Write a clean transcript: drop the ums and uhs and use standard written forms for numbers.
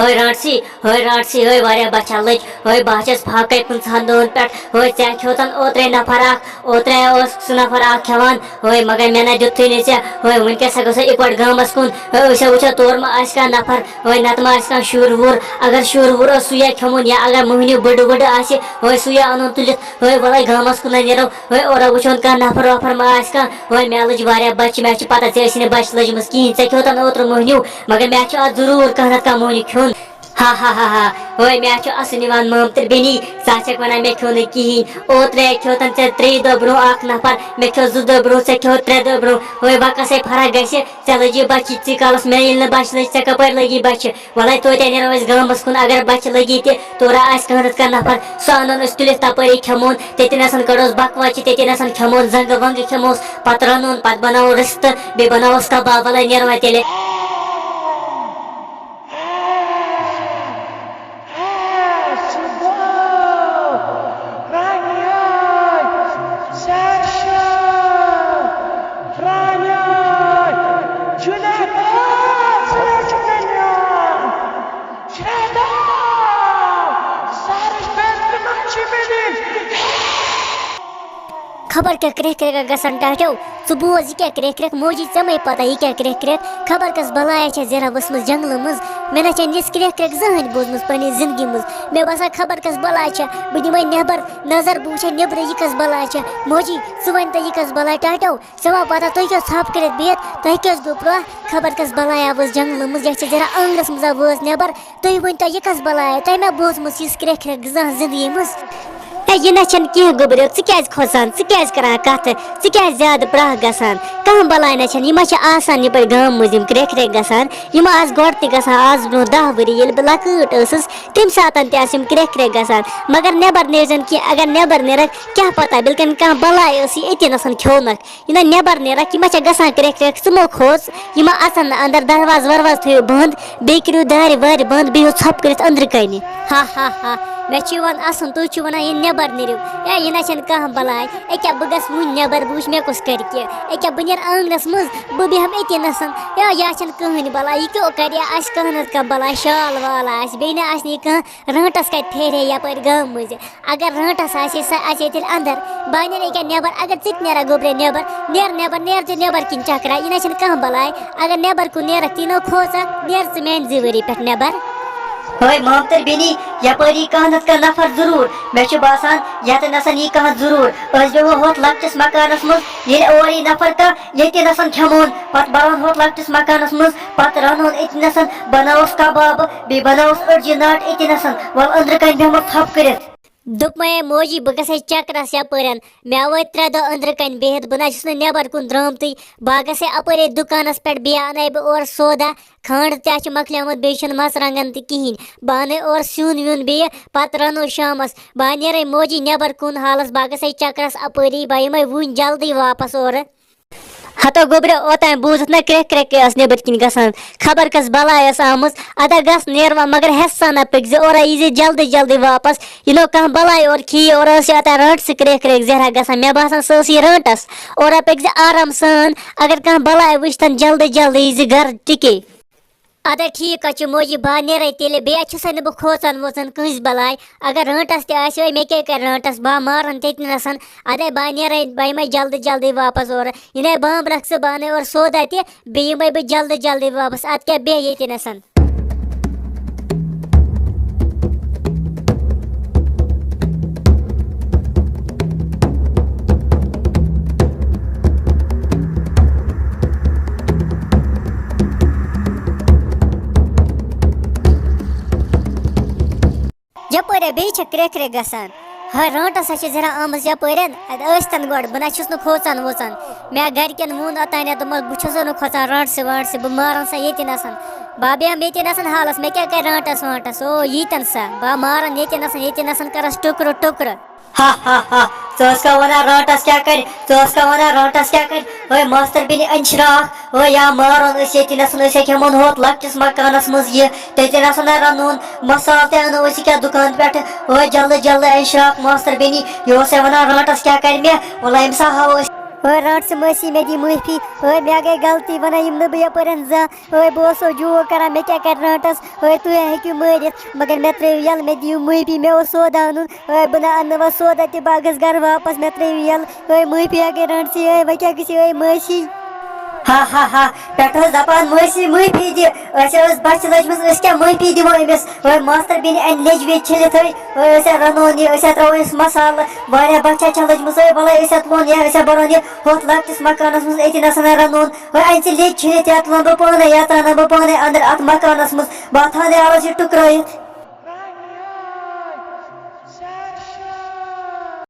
रांटसी हय वारिया बच्चा लज हय बाचस फाके कुंसान दोन पेट हय चे खोतन ओत्रे नफर ओत्रे ओस नफर खेवान हय मगर मेना दुथि ने से हय वनके सगस इकवट गामस कुन हय उछा तोर मा आस का नफर हय नतमा आस का शुरवुर अगर शुरवुर सुया खमोन या अगर मोहनी बड़ बड़ आसे हय सुया अनन तुलित हय वलाई गामस कुन नेरो हय ओरा उछन का नफर वफर मा आस का हय मे लज वारिया बच्च मे पता चेसने बच्च लज मस की चे खोतन ओत्र मोहनी मगर मे जरूर कहना का मोहनी खोन हा हय मे असनिवान ममतर बेनी साचक वना मे खो कहीं ओत्रे खोतन चे 3 दो ब्रो आख नफर मे खो 2 दो ब्रो चे खो 3 दो ब्रो हय बकसे फरक गसे चे लगी बच्ची ची कालस मे इल बच लग चे कपर लगी बच्च वलाई तो नेरो अस गामस कुन अगर बच्च लगी ते तोरा आस कहनत का नफर सानन अस तुलिस तपरी खमोन तेतिनसन कड़ोस बकवाची तेतिनसन खमोन जंग वंग खमोस पत रनोन पत बनाओ रिस्त बे बनाओ कबाब वलाई नेरो तेले खबर क्या क्रेक क्रेक गसन टाटो सुबह क्या क्रेक क्रेक मोजी चमे पता ही क्या क्रेक क्रेक खबर कस बलाया छ जरा वसम जंगल मज मेना छ निस क्रेक क्रेक जहन बोजमस पनी जिंदगी मज मे बसा खबर कस बलाया छ बदिमै नेबर नजर बूछ नेबर ये कस बलाया छ मोजी सुवन त ये कस बलाया टाटो सवा पता तो क्या साफ करत बेत तो कस गोप्रो खबर कस बलाया वस जंगल मज या छ जरा अंगस मज वस नेबर तो वन त ये कस बलाया तै मे बोजमस इस क्रेक क्रेक जहन जिंदगी मज ये ना कह गोबर क्या खोसान क्या करान कत क्या ज्यादा ब्राह गसान कह बलाय ना यह आसान ये गाम मज क्रेक क्रेक गसान यम आज गोड़ तसान आज ब्रो 10 वरी ये बह लकट तम सात क्रेक क्रेक गसान मगर नेबर नेजन की अगर नेबर नेरक क्या पता बिल्कुल कह बलाय ये नसन खोनक यह नेबर नेरक यह गसान क्रेक क्रेक सुमो खोस यम अचन अंदर दरवाज वरवाज थो बंद बे करो दार वार बंद बो छप कर अंदर कन हा मे असन तुम वन ये नेबर नीरव यह ना कह बलाय क्या बह गस वो नेबर बूझ मे कुछ कर क्या बह नीर आंगनस मज बह बेहम अति नसन यह कहन बलाय यह क्यों कर कहन कह बलाय शाल वाल बे कह राटस कत फेरे यप गाम मज अगर राटस सह तेल अंदर बह नीर क्या नेबर अगर चित नेरा गोबरे नेबर नेर तो नेबर किन चक्रा यह ना कह बलाय अगर नेबर को नेरक तीनो खोचा नेर से मेन जिवरी पे नेबर हय ममतर बेनी यपरी कहनत का नफर जरूर मे बासान यत नसन यह कह जरूर बेहो होत लकटिस मकानस मज ये ओरी नफर का ये नसन खमोन पत बरन होत लकटिस मकानस मज पत रनोन इत नसन बनाओस कबाब बे बनाओस अर्जी नाट इत नसन वल अंदर कन बेहम थप करत दुप मे मोजी बह गसे चक्रस यपरन मे वो 3 दो अंदर कन बेहद बह ना नेबर कुन द्रामत बह गसे अपर दुकानस पे बे अन और सौदा खंड तक मकलियोत बे मसरंगन कहीं बह अन और सून वून बे पत रनो शामस बह नीर मोजी नेबर कुन हालस बह गसे चक्रस अपरी बह यम वन जल्दी वापस और हतो गोबर ओतान बूझत ना क्रेक क्रेक नेबर किन गसान खबर कस बलाय आम अदा गस नेरवा मगर हेसा ना पकज और यी जल्दी जल्दी वापस यह कह बलाय और खी और अतान रट से क्रेक क्रेक जहरा गसान मे बासान सस यह रटस और पकज आराम सान अगर कह बलाय वुचतन जल्दी जल्दी यी घर टिके अदा ठीक मोजी बह नीर तेल बे बह खोचान वोचान कंस बलाय अगर रटस ते मे क्या कर रटस बह मारन तसन अदे बह नीर बह जल्दी जल्दी वापस और इन बम रख बह और सौदा ते बे बह जल्दी जल्दी वापस अत क्या बे ये नसन यपर बे क्रेक क्रेक गसान हय रटस जरा आमस यपरन अस्तन गोड़ बह ना खोचान वोचान मे गरकन वोन ओतान बह नो खोचान रट से वट से बह मारन सा ये नसन बह बेहम ये नसन हालस मे क्या कर रटस वटस ओ यीतन सा बह मारन ये नसन करस टुकर टुकर हा का वना रटस क्या कर का वना रटस क्या कर हय मास्टर बेनी अंशरा हय या मारन ये नसन खमोन होत लकटिस मकानस मज ये ते नसन रनोन मसाल ते अनो क्या दुकान पे हय जल्दी जल्दी अंशरा मास्टर बेनी ये वना रटस क्या कर मे वला सा हाव राट से मासी मे दी माफी मे गई गलती वन यम बह यपन जा बह जो कर मे क्या कर राटस तुम हेकू मारित मगर मे त्रो यल मे दियो माफी मे सौदा अन बह अन्न व सौदा तह बह गस घर वापस मे त्रो यल माफी अगर राटसी व क्या गई मासी हा हा हा पे दपान मासी माफी दि बच लजम क्या माफी दिवो अमिस मास्तर बेन अन लेज वेज छिलित रनोन यह त्रो मसाल वारिया बचा लजम वल तुलोन यह बन यह होत लकटिस मकानस मज अतन रनोन अन लेज छिलित तुलोन बह पाने या त्रान बह पाने अंदर अत मकानस मज बह थाने आवाज टुकराइत